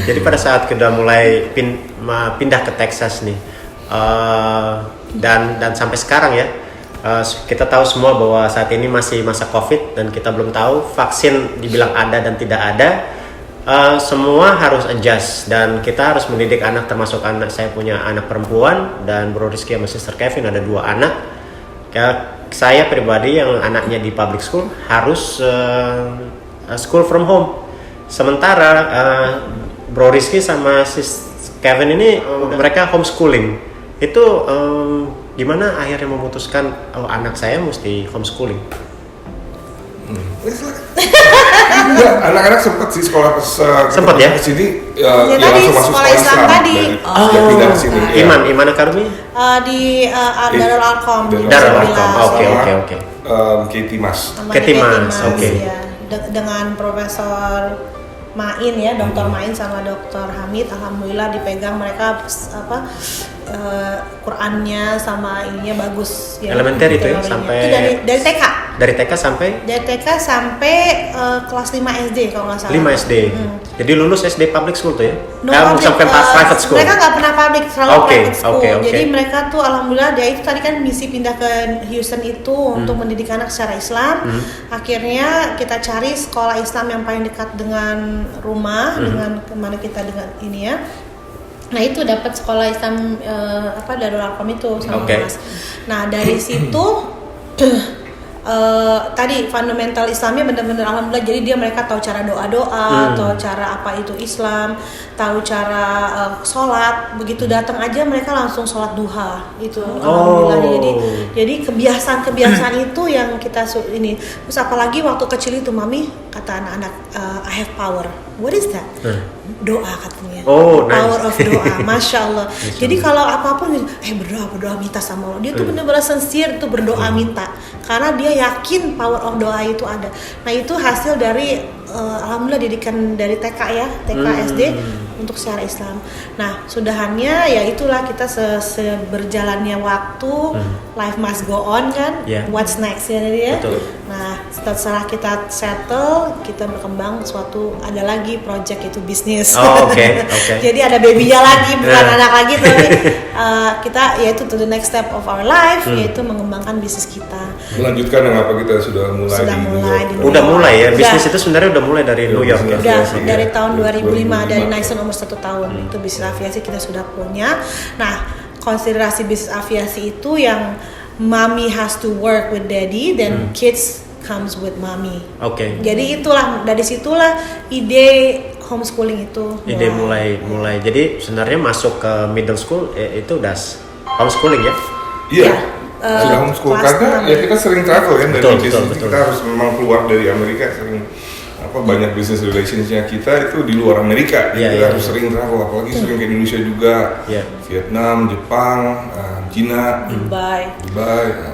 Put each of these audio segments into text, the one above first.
Jadi pada saat kita mulai pindah ke Texas nih, dan sampai sekarang ya, kita tahu semua bahwa saat ini masih masa COVID dan kita belum tahu vaksin dibilang ada dan tidak ada. Semua harus adjust dan kita harus mendidik anak, termasuk anak saya punya anak perempuan dan Bro Rizky sama Sister Kevin ada 2 anak. Saya pribadi yang anaknya di public school harus school from home. Sementara Bro Rizky sama Sis Kevin ini mereka homeschooling. Itu gimana akhirnya memutuskan anak saya mesti homeschooling? Enggak, anak-anak sempat sih sekolah sempat ya? Kesini ya langsung masuk sekolah Islam tadi. Pindah ke sini. Iman Academy? Di Darul Arqam. Darul Arqam. Oke. Ketimas. Oke. Ya. Dengan Profesor Main ya, Dr. Main sama Dr. Hamid, alhamdulillah dipegang mereka Qurannya sama ininya bagus ya. Elementer itu ya, sampai itu dari TK. Dari TK sampai? Dari TK sampai kelas 5 SD kalau nggak salah. 5 SD. Jadi lulus SD public school tuh ya? Sampai private school. Mereka nggak pernah public, selalu private school. Okay. Jadi mereka tuh alhamdulillah dia itu tadi kan misi pindah ke Houston itu untuk mendidik anak secara Islam. Akhirnya kita cari sekolah Islam yang paling dekat dengan rumah, dengan kemana kita dengan ini ya. Nah itu dapat sekolah Islam Darul Arqam itu sama Mas. Nah dari situ tadi fundamental Islamnya benar-benar alhamdulillah, jadi mereka tahu cara doa-doa, tahu cara apa itu Islam, tahu cara sholat. Begitu datang aja mereka langsung sholat duha itu alhamdulillah. Jadi kebiasaan itu yang kita ini. Terus apalagi waktu kecil itu mami kata anak-anak I have power. What is that? Doa katanya. Power of doa. Masya Allah. Jadi kalau apapun berdoa minta sama Allah. Dia tuh benar-benar sincere tuh berdoa minta. Karena dia yakin power of doa itu ada. Nah itu hasil dari alhamdulillah didikan dari TK ya, TK SD untuk secara Islam. Nah sudahannya ya itulah kita seberjalannya waktu, life must go on kan. What's next ya dia. Nah setelah kita settle, kita berkembang suatu ada lagi project itu bisnis. Jadi ada babynya lagi, bukan anak lagi, tapi kita yaitu to the next step of our life, yaitu mengembangkan bisnis kita. Melanjutkan dengan apa kita sudah mulai Udah mulai ya, bisnis itu sebenarnya udah mulai dari New York ya. Udah dari tahun 2005 dari Nyson umur 1 tahun itu bisnis aviasi kita sudah punya. Nah konsiderasi bisnis aviasi itu yang mommy has to work with daddy dan kids comes with mommy. Jadi itulah dari situlah ide homeschooling itu. Ide mulai. Jadi sebenarnya masuk ke middle school itu udah homeschooling ya? Iya. Sudah homeschool karena ya kita sering travel kan dari bisnis kita harus memang keluar dari Amerika sering banyak business relationsnya kita itu di luar Amerika. Kita harus sering travel, apalagi sering ke Indonesia juga, Vietnam, Jepang, Cina, Dubai.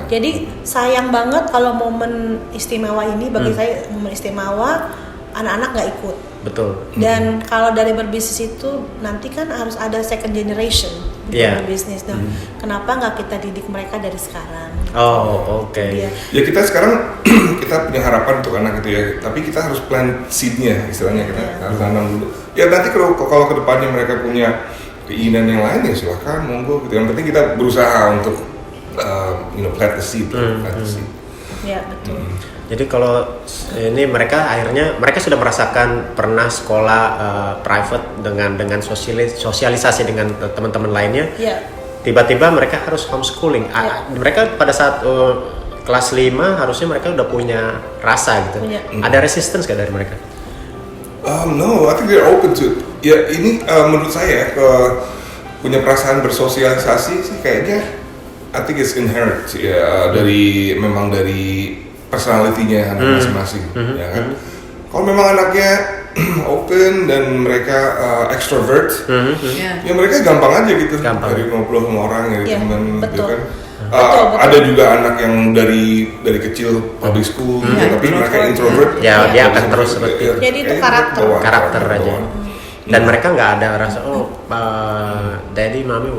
Jadi sayang banget kalau momen istimewa ini bagi saya momen istimewa anak-anak nggak ikut. Betul. Dan kalau dari berbisnis itu nanti kan harus ada second generation berbisnis. Nah, kenapa nggak kita didik mereka dari sekarang? Ya kita sekarang kita punya harapan untuk anak itu ya, tapi kita harus plant seednya istilahnya, kita harus tanam dulu. Ya nanti kalau kedepannya mereka punya keinginan yang lain ya silakan monggo. Yang penting kita berusaha untuk plant the seed. Ya betul. Jadi kalau ini mereka sudah merasakan pernah sekolah private dengan sosialisasi dengan teman-teman lainnya. Tiba-tiba mereka harus homeschooling. Mereka pada saat kelas 5 harusnya mereka udah punya rasa gitu. Ada resistance gak dari mereka? No, I think they're open to it. Ya ini menurut saya punya perasaan bersosialisasi sih kayaknya I think it's inherent ya dari personality-nya anak masing-masing, ya kan. Kalau memang anaknya open dan mereka extrovert, ya mereka gampang aja gitu dari ngobrol sama orang ya teman, gitu kan. Betul. Ada juga anak yang dari kecil public school, tapi mereka introvert. Ya, dia akan terus seperti itu. Jadi itu karakter aja. Dan mereka nggak ada rasa daddy, mami,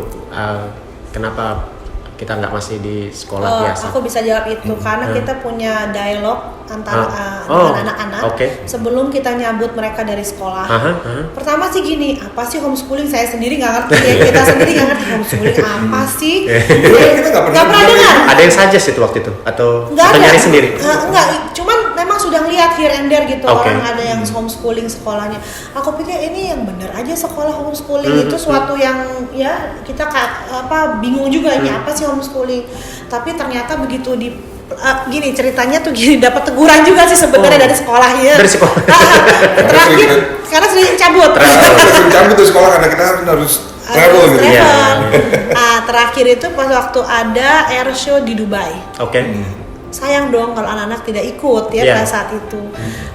kenapa kita nggak masih di sekolah biasa? Aku bisa jawab itu karena kita punya dialog antara dengan anak-anak sebelum kita nyambut mereka dari sekolah. Pertama sih gini, apa sih homeschooling? Saya sendiri nggak ngerti ya, kita sendiri nggak ngerti homeschooling apa sih. Kita nggak pernah dengar. Ada yang suggest itu waktu itu atau nyari sendiri? Enggak, cuman memang sudah lihat here and there gitu, orang ada yang homeschooling sekolahnya. Aku pikir ini yang benar aja sekolah homeschooling, itu suatu yang ya kita bingung juga ini apa sih homeschooling. Tapi ternyata begitu gini ceritanya tuh gini, dapat teguran juga sih sebenarnya dari sekolahnya. Dari sekolah. Terakhir karena sering cabut. Sering cabut tuh sekolah karena kita harus travel gitu. Terakhir itu pas waktu ada air show di Dubai. Sayang dong kalau anak-anak tidak ikut ya pada saat itu.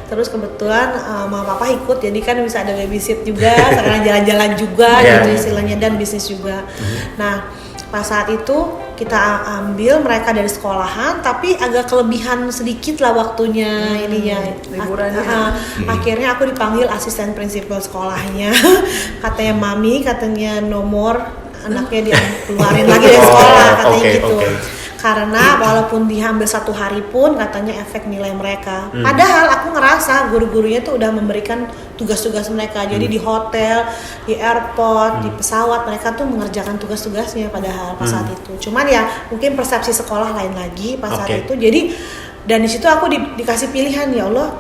Terus kebetulan mama papa ikut, jadi kan bisa ada babysit juga, sekarang jalan-jalan juga gitu istilahnya, dan bisnis juga. Nah pas saat itu kita ambil mereka dari sekolahan, tapi agak kelebihan sedikit lah waktunya ininya. Akhirnya aku dipanggil asisten prinsipal sekolahnya. Katanya mami, katanya nomor anaknya dikeluarin lagi dari sekolah, katanya gitu. Karena walaupun diambil 1 hari pun katanya efek nilai mereka. Padahal aku ngerasa guru-gurunya tuh udah memberikan tugas-tugas mereka. Jadi di hotel, di airport, di pesawat mereka tuh mengerjakan tugas-tugasnya padahal pas saat itu. Cuman ya mungkin persepsi sekolah lain lagi pas saat itu. Jadi dan di situ aku dikasih pilihan, ya Allah,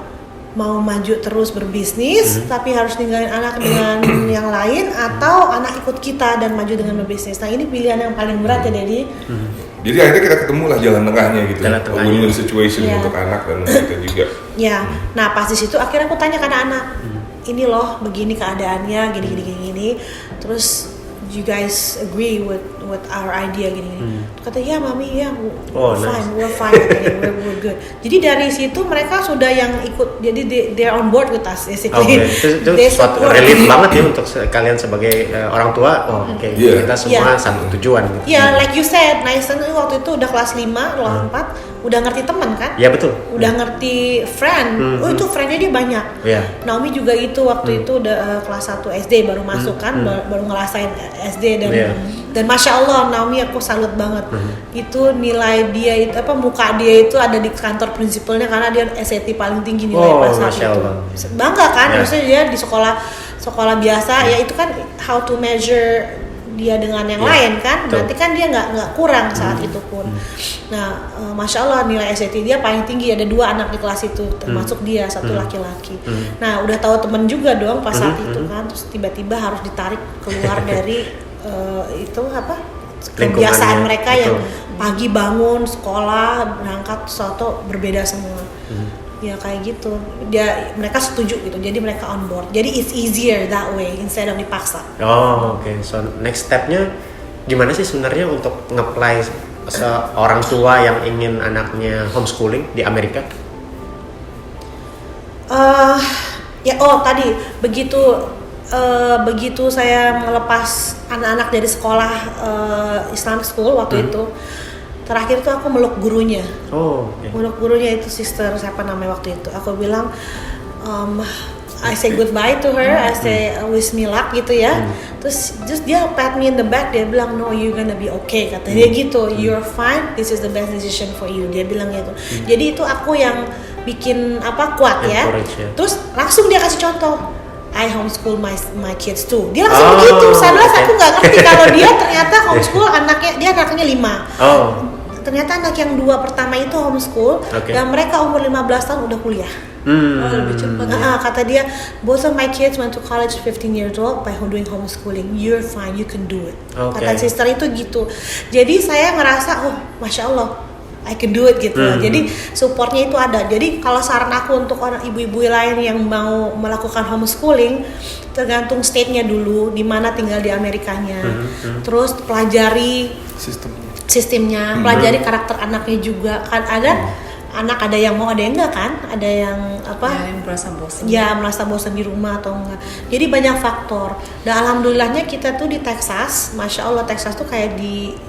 mau maju terus berbisnis tapi harus ninggalin anak dengan yang lain, atau anak ikut kita dan maju dengan berbisnis. Nah ini pilihan yang paling berat ya Dedi. Jadi akhirnya kita ketemu lah jalan tengahnya gitu, win-win situation untuk anak dan kita juga. Nah pas di situ akhirnya aku tanya ke anak-anak, ini loh begini keadaannya, gini. Terus you guys agree with our idea gini. Kata ya mami ya, we're fine, we're good. Jadi dari situ mereka sudah yang ikut, jadi they're on board with us basically. Itu suatu relief banget ya untuk kalian sebagai orang tua. Kita semua satu tujuan. Gitu. Like you said, Naisen waktu itu udah kelas 5, kelas 4. Udah ngerti teman kan? Iya betul. Udah ngerti friend. Itu friendnya dia banyak. Naomi juga itu waktu itu udah kelas 1 SD baru masuk kan, baru ngerasain SD dan masya Allah Naomi aku salut banget. Itu nilai dia itu muka dia itu ada di kantor prinsipalnya karena dia SAT paling tinggi nilai pas saat itu. Bangga kan? Maksudnya dia di sekolah biasa ya itu kan how to measure dia dengan yang lain kan, berarti kan dia nggak kurang saat itu pun. Nah, masya Allah nilai SAT dia paling tinggi, ada 2 anak di kelas itu, termasuk dia 1 laki-laki. Nah, udah tahu temen juga dong pas saat itu kan, terus tiba-tiba harus ditarik keluar dari kebiasaan mereka yang pagi bangun sekolah berangkat suatu berbeda semua. Ya kayak gitu, mereka setuju gitu, jadi mereka on board. Jadi it's easier that way instead of dipaksa. So next stepnya gimana sih sebenarnya untuk nge-apply seorang tua yang ingin anaknya homeschooling di Amerika? Tadi begitu saya melepas anak-anak dari sekolah Islamic school waktu itu. Terakhir tuh aku meluk gurunya. Meluk gurunya itu sister siapa namanya waktu itu. Aku bilang I say goodbye to her, I say wish me luck gitu ya. Terus dia pat me in the back, dia bilang no, you're gonna be okay, kata dia gitu. You're fine, this is the best decision for you, dia bilang gitu. Jadi itu aku yang bikin kuat ya. Terus langsung dia kasih contoh, I homeschool my kids too. Dia langsung begitu. Saya bilang aku nggak ngerti kalau dia ternyata homeschool anaknya 5. Ternyata anak yang 2 pertama itu homeschool dan mereka umur 15 tahun udah kuliah. Lebih cepat. Kata dia, both of my kids went to college 15 years old by doing homeschooling. You're fine, you can do it. Kata sister itu gitu. Jadi saya ngerasa, masya Allah, I can do it gitu. Jadi supportnya itu ada. Jadi kalau saran aku untuk orang ibu-ibu lain yang mau melakukan homeschooling, tergantung state-nya dulu, di mana tinggal di Amerikanya. Terus pelajari sistemnya, pelajari karakter anaknya juga. Kan ada anak ada yang mau, ada yang enggak kan, ada yang yang merasa bosan. Ya, merasa bosan di rumah atau enggak. Jadi banyak faktor. Dan alhamdulillahnya kita tuh di Texas, masya Allah Texas tuh kayak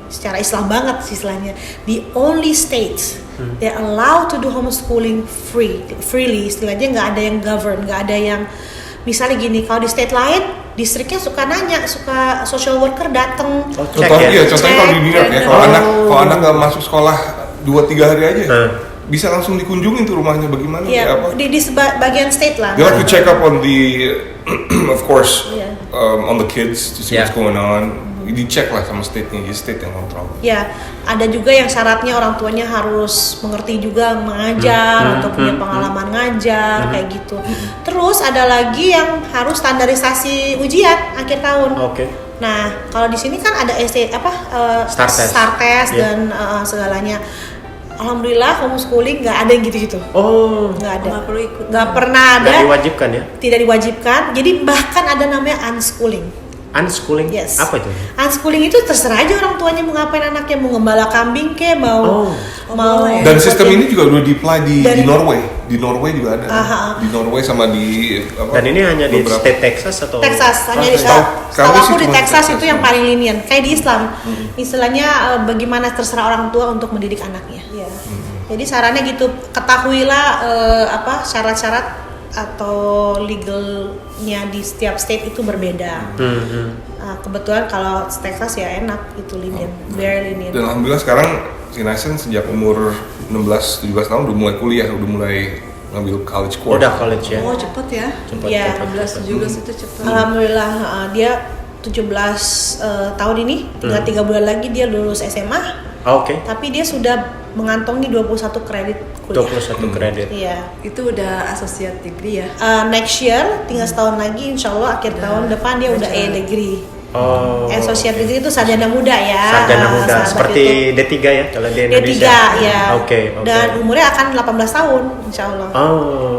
secara Islam banget sih istilahnya. The only states they allow to do homeschooling freely, istilahnya nggak ada yang govern, nggak ada yang misalnya gini, kalau di state lain distriknya suka nanya, suka social worker datang. Contohnya kalau di New York ya, kalau anak nggak masuk sekolah 2-3 hari aja, bisa langsung dikunjungin tuh rumahnya bagaimana Iya, apa. di bagian state lah. They like to check up on the, of course, on the kids to see what's going on. Dicek lah sama state-nya, jadi state yang kontrol. Ya, ada juga yang syaratnya orang tuanya harus mengerti juga mengajar atau punya pengalaman ngajar kayak gitu. Terus ada lagi yang harus standarisasi ujian akhir tahun. Nah, kalau di sini kan ada start test dan segalanya. Alhamdulillah homeschooling nggak ada yang gitu-gitu. Nggak ada. Nggak perlu ikut. Nggak pernah ada. Nggak diwajibkan ya? Tidak diwajibkan. Jadi bahkan ada namanya unschooling. Unschooling? Yes. Apa itu? Unschooling itu terserah aja orang tuanya mau ngapain anaknya, mau ngembala kambing ke, mau Dan sistem ini juga udah di-apply di Norway. Di Norway juga ada. Di Norway sama di Dan ini hanya di state Texas atau? Texas, hanya di setahu aku di Texas itu yang paling lenient. Kayak di Islam, istilahnya bagaimana terserah orang tua untuk mendidik anaknya. Jadi sarannya gitu, ketahuilah syarat-syarat atau legalnya di setiap state itu berbeda. Kebetulan kalau Texas ya enak, itu lenient, very lenient. Dan alhamdulillah sekarang si Naisen sejak umur 16-17 tahun udah mulai kuliah, udah mulai ngambil college course. Udah college ya? Oh cepet ya? Iya. 16-17 itu cepet. Alhamdulillah dia 17 tahun ini, tinggal 3 bulan lagi dia lulus SMA. Tapi dia sudah mengantongi 21 kredit kuliah. 21 kredit. Iya. Itu udah associate degree ya? Next year, tinggal setahun lagi, insya Allah akhir tahun depan dia udah A degree. Associate degree itu sarjana muda ya. Sarjana muda, seperti D3 ya kalau di Indonesia. D3 ya. Dan umurnya akan 18 tahun, insya Allah.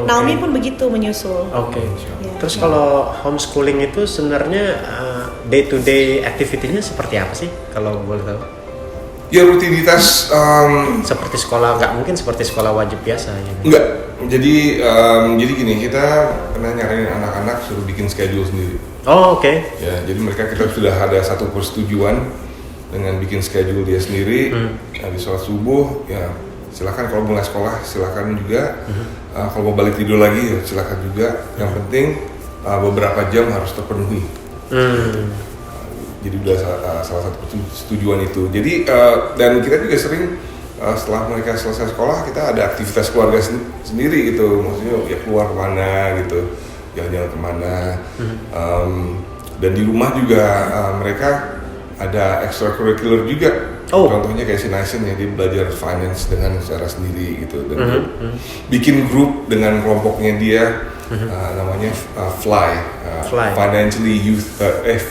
Naomi pun begitu menyusul. Terus kalau homeschooling itu sebenarnya day to day activity-nya seperti apa sih kalau boleh tahu? Ya rutinitas seperti sekolah, nggak mungkin seperti sekolah wajib biasa ya? Enggak, jadi gini, kita pernah nyaranin anak-anak suruh bikin schedule sendiri. Ya, jadi kita sudah ada satu persetujuan dengan bikin schedule dia sendiri. Habis sholat subuh, ya silakan kalau mulai sekolah silakan juga. Kalau mau balik tidur lagi ya silakan juga. Yang penting beberapa jam harus terpenuhi. Jadi udah salah satu persetujuan itu. Jadi dan kita juga sering setelah mereka selesai sekolah kita ada aktivitas keluarga sendiri gitu. Maksudnya ya keluar kemana gitu, jalan-jalan kemana. Dan di rumah juga mereka ada extracurricular juga. Contohnya kayak si Naisen ya, dia belajar finance dengan cara sendiri gitu. Dan bikin grup dengan kelompoknya dia. Namanya Fly.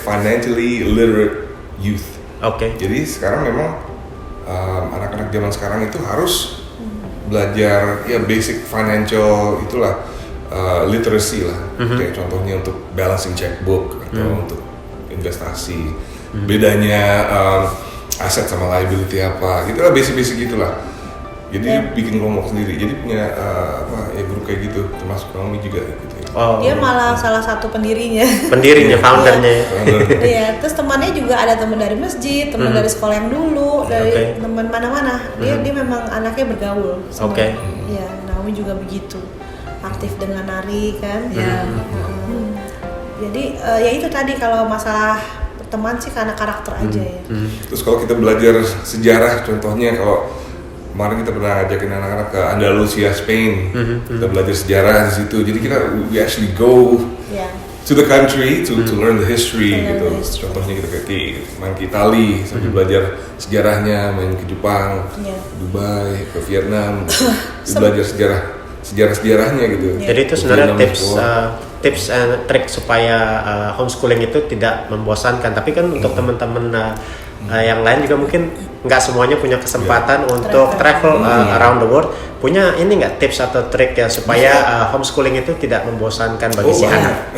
Financially literate youth. Jadi sekarang memang anak-anak zaman sekarang itu harus belajar ya basic financial itulah literacy lah. Kayak contohnya untuk balancing checkbook atau untuk investasi. Bedanya aset sama liability apa, gitulah basic-basic gitulah. Jadi dia bikin kelompok sendiri, jadi punya grup kayak gitu, termasuk Naomi juga gitu ya. Dia malah salah satu pendirinya. Foundernya. Iya, terus temannya juga ada teman dari masjid, teman dari sekolah yang dulu, dari teman mana-mana. Dia memang anaknya bergaul. Iya, Naomi juga begitu, aktif dengan nari kan. Jadi ya itu tadi kalau masalah teman sih karena karakter aja ya. Terus kalau kita belajar sejarah, contohnya kalau kemarin kita pernah ajakin anak-anak ke Andalusia, Spain. Kita belajar sejarah di situ. Jadi we actually go to the country to learn the history gitu. Contohnya kita main ke Itali sambil belajar sejarahnya, main ke Jepang, Dubai, ke Vietnam, belajar sejarahnya gitu. Jadi itu sebenarnya tips and trik supaya homeschooling itu tidak membosankan. Tapi kan untuk teman-teman yang lain juga mungkin nggak semuanya punya kesempatan untuk travel around the world. Punya ini nggak tips atau trik ya supaya homeschooling itu tidak membosankan bagi si anak?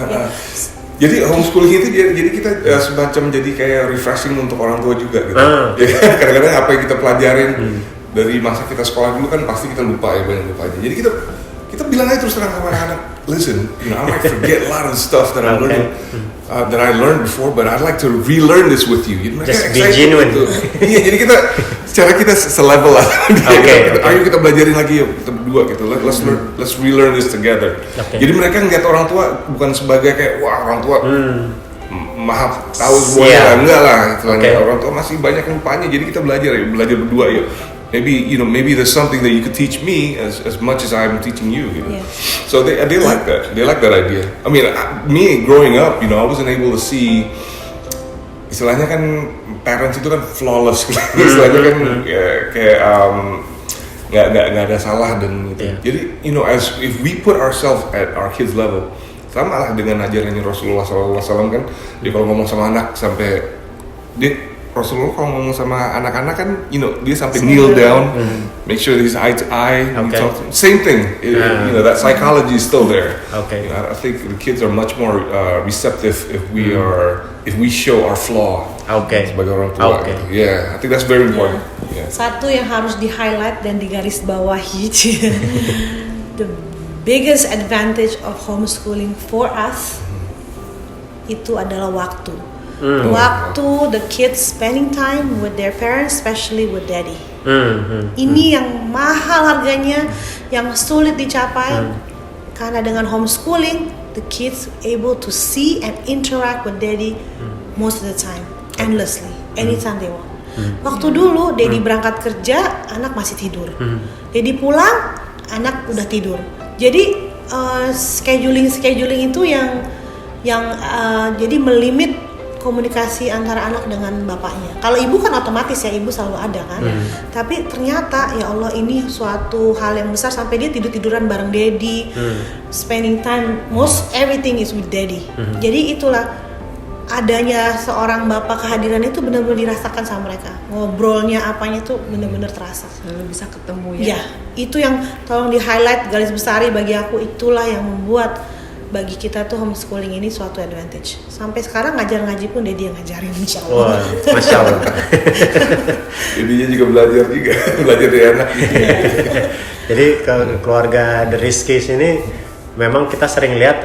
Jadi homeschooling itu jadi kita semacam jadi kayak refreshing untuk orang tua juga gitu. Jadi kadang-kadang apa yang kita pelajarin dari masa kita sekolah dulu kan pasti kita lupa ya, banyak lupa aja. Jadi kita bilang aja terus terang sama anak-anak, listen, I might forget a lot of the stuff that I'm learning, that I learned before, but I'd like to relearn this with you. Jadi just be genuine. Iya, jadi kita selevel lah. Ayo kita belajarin lagi yuk, kita berdua gitu. Let's relearn this together. Jadi mereka ngeliat orang tua bukan sebagai kayak wah orang tua maha tahu semuanya lah, enggak lah istilahnya. Orang tua masih banyak yang lupanya, jadi kita belajar berdua ya. Maybe there's something that you could teach me as much as I'm teaching you. You know? So they like that. They like that idea. I mean, me growing up, I wasn't able to see. Istilahnya kan parents itu kan flawless. Istilahnya kan kayak nggak ada salah dan gitu. Jadi as if we put ourselves at our kids level, sama lah dengan ajarannya Rasulullah SAW kan. Dia kalau ngomong sama anak sampai Rasulullah kalau ngomong sama anak-anak kan, dia sampai kneel down, make sure he's eye to eye, talk to him. Same thing, that psychology is still there. I think the kids are much more receptive if we show our flaw sebagai orang tua. I think that's very important. Satu yang harus di highlight dan digaris bawahi, the biggest advantage of homeschooling for us itu adalah waktu. Waktu the kids spending time with their parents, especially with daddy. Ini yang mahal harganya, yang sulit dicapai. Karena dengan homeschooling, the kids able to see and interact with daddy most of the time, endlessly, anytime they want. Waktu dulu daddy berangkat kerja, anak masih tidur. Daddy pulang, anak udah tidur. Jadi scheduling itu yang jadi melimit komunikasi antara anak dengan bapaknya. Kalau ibu kan otomatis ya, ibu selalu ada kan. Tapi ternyata ya Allah, ini suatu hal yang besar sampai dia tiduran bareng daddy, spending time, most everything is with daddy. Jadi itulah adanya seorang bapak, kehadiran itu benar-benar dirasakan sama mereka. Ngobrolnya apanya itu benar-benar terasa. Selalu bisa ketemu ya. Ya, itu yang tolong di highlight, garis besari bagi aku, itulah yang membuat bagi kita tuh homeschooling ini suatu advantage. Sampai sekarang ngaji pun dia ngajarin, insya Allah. Wah, Masya Allah. Jadinya juga belajar dari anak. Jadi keluarga The Rizkys ini memang kita sering lihat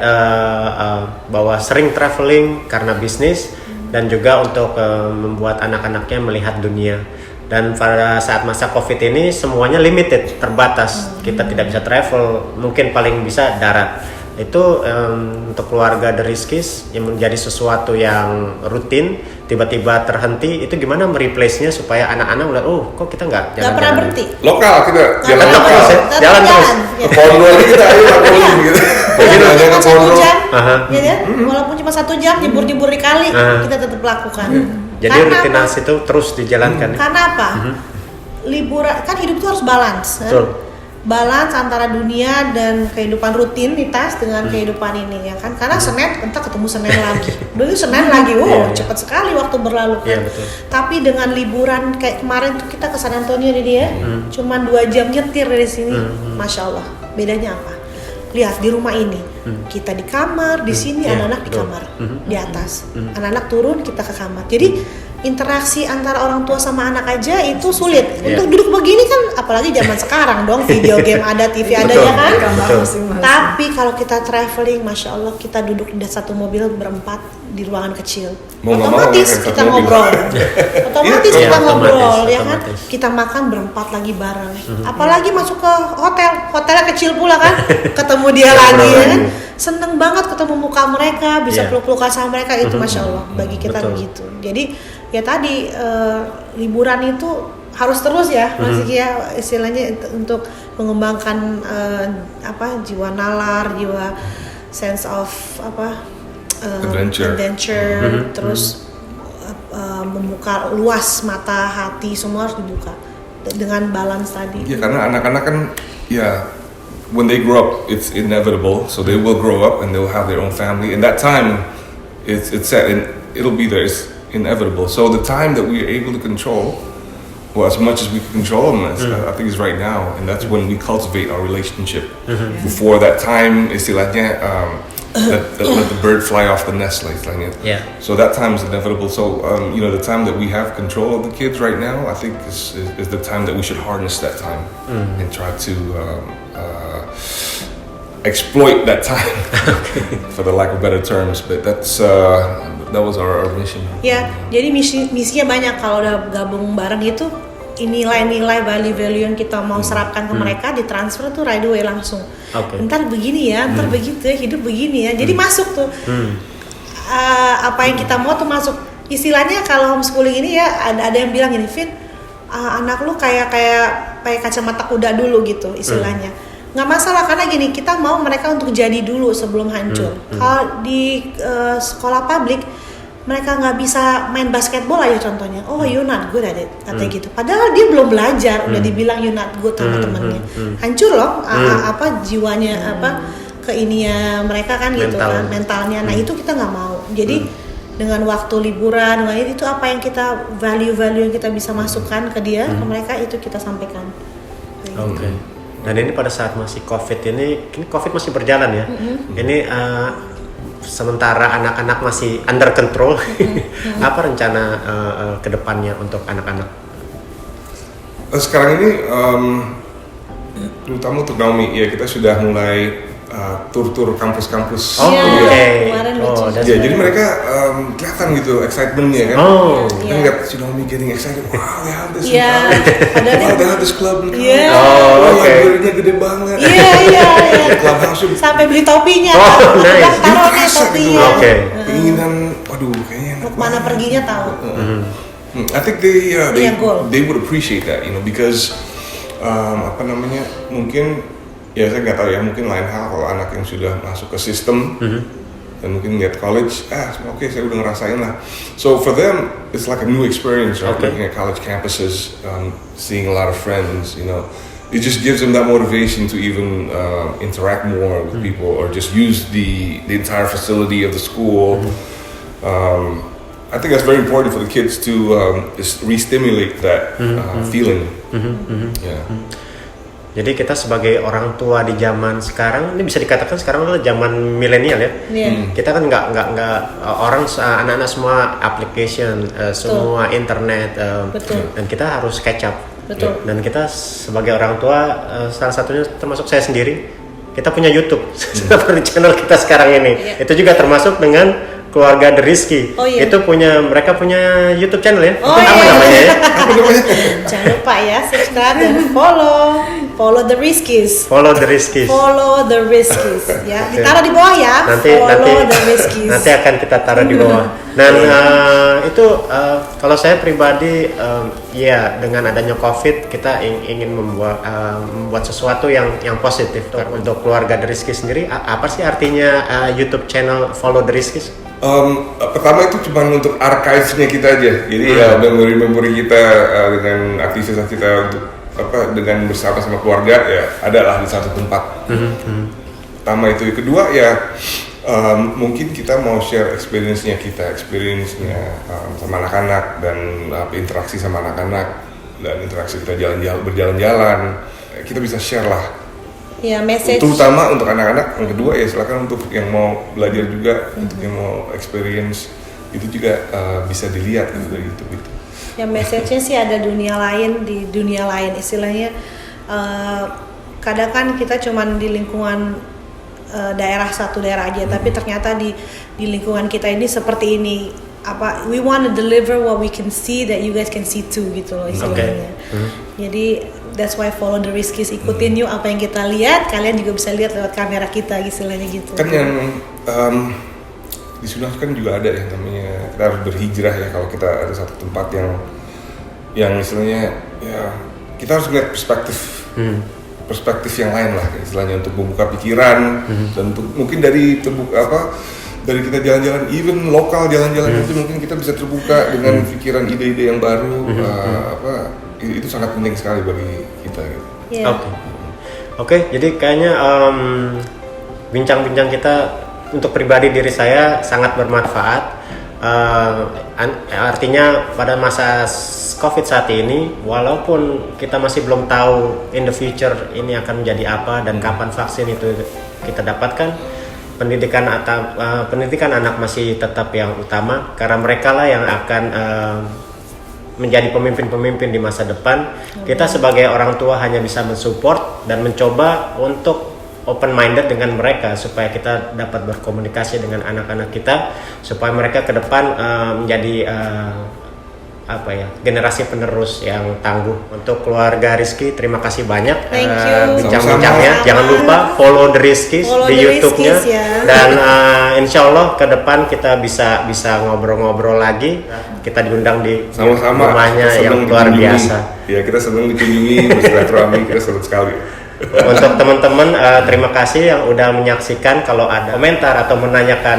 bahwa sering traveling karena bisnis dan juga untuk membuat anak-anaknya melihat dunia. Dan pada saat masa COVID ini semuanya limited, terbatas. Kita tidak bisa travel, mungkin paling bisa darat. Itu untuk keluarga The Rizkys yang menjadi sesuatu yang rutin, tiba-tiba terhenti, itu gimana mereplace-nya supaya anak-anak udah, kok kita nggak pernah berhenti. Lokal kita, jalan lokal, jalan terus. Ke pondok aja kita ayo lakuin gitu. Cuma 1 jam, ya, walaupun cuma 1 jam, jebur-jebur di kali, kita tetap lakukan. Jadi rutinitas itu terus dijalankan. Karena apa? Liburan, kan hidup itu harus balance. Betul. Balance antara dunia dan kehidupan rutinitas dengan kehidupan ini ya kan, karena Senin entah ketemu Senin lagi, dulu Senin lagi, cepat sekali waktu berlalu kan. Betul. Tapi dengan liburan kayak kemarin tuh kita ke San Antonio nih dia, cuman 2 jam nyetir dari sini, Masya Allah. Bedanya apa? Lihat di rumah ini, kita di kamar, di sini anak-anak di kamar, di atas, anak-anak turun, kita ke kamar. Jadi interaksi antara orang tua sama anak aja itu sulit. Untuk duduk begini kan, apalagi zaman sekarang dong, video game ada, TV ada ya kan. Tapi kalau kita traveling, Masya Allah, kita duduk di satu mobil berempat di ruangan kecil, otomatis kita ngobrol, otomatis kita ngobrol ya kan. Kita makan berempat lagi bareng. Apalagi masuk ke hotelnya kecil pula kan, ketemu dia lagi ya kan. Seneng banget ketemu muka mereka, bisa peluk-pelukan sama mereka, itu Masya Allah bagi kita begitu. Jadi ya tadi liburan itu harus terus ya, masih ya istilahnya untuk mengembangkan jiwa nalar, jiwa sense of adventure, terus membuka luas mata, hati, semua harus dibuka dengan balance tadi. Ya karena anak-anak kan when they grow up, it's inevitable. So they will grow up and they'll have their own family. And that time, it's set and it'll be there. It's inevitable. So the time that we are able to control, as much as we can control them, I think is right now. And that's when we cultivate our relationship. Before that time, istilahnya, let the bird fly off the nest, like istilahnya. So that time is inevitable. So the time that we have control of the kids right now, I think is the time that we should harness that time and try to exploit that time, for the lack of better terms. But that was our mission. Ya, jadi misinya banyak. Kalau udah gabung bareng itu, nilai-nilai, value yang kita mau serapkan ke mereka ditransfer tuh right away langsung. Ntar begini ya, ntar begitu ya, hidup begini ya. Jadi masuk tuh. apa yang kita mau tuh masuk. Istilahnya kalau homeschooling ini ya ada yang bilang gini, Vin, anak lu kayak kacamata kuda dulu gitu istilahnya. Nggak masalah karena gini, kita mau mereka untuk jadi dulu sebelum hancur. Kalau di sekolah publik mereka nggak bisa main basketball aja contohnya, oh you're not good at it katanya gitu. Padahal dia belum belajar, udah dibilang you're not good sama temennya. Hancur loh jiwanya keininya mereka kan gitu kan mentalnya. Nah itu kita nggak mau. Jadi dengan waktu liburan, itu apa yang kita value yang kita bisa masukkan ke dia, ke mereka itu kita sampaikan. Oke. Dan ini pada saat masih COVID ini COVID masih berjalan ya. Ini sementara anak-anak masih under control. Apa rencana kedepannya untuk anak-anak? Sekarang ini terutama untuk Naomi ya, kita sudah mulai tur-tur kampus-kampus. Kemarin lucu. Jadi mereka kelihatan gitu excitementnya kan. Kita ngeliat si Naomi getting excited. Wow, they have this wow, they have this club. Library-nya gede banget. Clubhouse sampai beli topinya. Nice. Taruh nih topinya. Keinginan, waduh kayaknya mau kemana perginya tahu. I think they would appreciate that, because mungkin ya saya nggak tahu ya, mungkin lain hal kalau anak yang sudah masuk ke sistem dan mungkin lihat college, saya udah ngerasain lah. So for them it's like a new experience, right? Looking at college campuses, seeing a lot of friends, it just gives them that motivation to even interact more with people or just use the entire facility of the school. I think that's very important for the kids to just re-stimulate that feeling. Jadi kita sebagai orang tua di zaman sekarang, ini bisa dikatakan sekarang adalah zaman milenial ya. Kita kan nggak anak-anak semua application, semua internet, dan kita harus catch up. Dan kita sebagai orang tua, salah satunya termasuk saya sendiri, kita punya YouTube seperti channel kita sekarang ini. Itu juga termasuk dengan keluarga The Rizky. Itu mereka punya YouTube channel ya. Namanya ya. Jangan lupa ya, subscribe dan follow The Rizkys. Follow The Rizkys ya. Ditaruh di bawah ya. Follow The Rizkys. Nanti akan kita taruh di bawah. Dan itu kalau saya pribadi ya dengan adanya COVID kita ingin membuat sesuatu yang positif untuk keluarga The Rizkys sendiri. Apa sih artinya YouTube channel Follow The Rizkys? Pertama itu cuma untuk archives-nya kita aja, jadi memori kita dengan aktivitas kita untuk dengan bersama sama keluarga ya adalah di satu tempat. Pertama itu, yang kedua ya mungkin kita mau share experience-nya sama anak-anak dan interaksi sama anak-anak dan interaksi kita berjalan-jalan, kita bisa share lah. Ya, message. Terutama untuk anak-anak. Yang kedua ya silakan untuk yang mau belajar juga, untuk yang mau experience itu juga bisa dilihat gitu dari YouTube itu. Ya, message-nya sih ada di dunia lain istilahnya. Kadang kan kita cuman di lingkungan satu daerah aja, tapi ternyata di lingkungan kita ini seperti ini. We want to deliver what we can see that you guys can see too gitu loh istilahnya. Jadi that's why Follow The Rizkys, ikutin yuk apa yang kita lihat, kalian juga bisa lihat lewat kamera kita istilahnya gitu. Kan yang di Sunnah kan juga ada ya namanya kita harus berhijrah ya, kalau kita ada satu tempat yang istilahnya ya kita harus lihat perspektif yang lain lah istilahnya, untuk membuka pikiran dan untuk mungkin dari kita jalan-jalan, even lokal jalan-jalan itu mungkin kita bisa terbuka dengan pikiran ide-ide yang baru. Itu sangat penting sekali bagi kita gitu. Oke, jadi kayaknya bincang-bincang kita untuk pribadi diri saya sangat bermanfaat. Artinya pada masa COVID saat ini, walaupun kita masih belum tahu in the future ini akan menjadi apa dan kapan vaksin itu kita dapatkan, pendidikan anak masih tetap yang utama, karena mereka lah yang akan menjadi pemimpin-pemimpin di masa depan. Kita sebagai orang tua hanya bisa mensupport dan mencoba untuk open minded dengan mereka supaya kita dapat berkomunikasi dengan anak-anak kita supaya mereka ke depan menjadi generasi penerus yang tangguh. Untuk keluarga Rizky, terima kasih banyak Thank you. bincang-bincangnya. Sama-sama. Jangan lupa follow The Rizkys Follow di The YouTube-nya Rizkys, ya. dan insya Allah ke depan kita bisa ngobrol-ngobrol lagi. Kita diundang di Sama-sama. rumahnya Kita yang senang luar dikunjungi. biasa. Ya, kita senang dikunjungi, bersilaturahmi, kita senang sekali. Untuk teman-teman, terima kasih yang udah menyaksikan. Kalau ada komentar atau menanyakan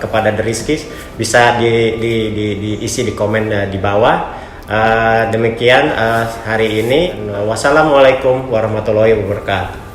kepada The Rizkys, bisa diisi di komen di bawah. Demikian hari ini. Wassalamualaikum warahmatullahi wabarakatuh.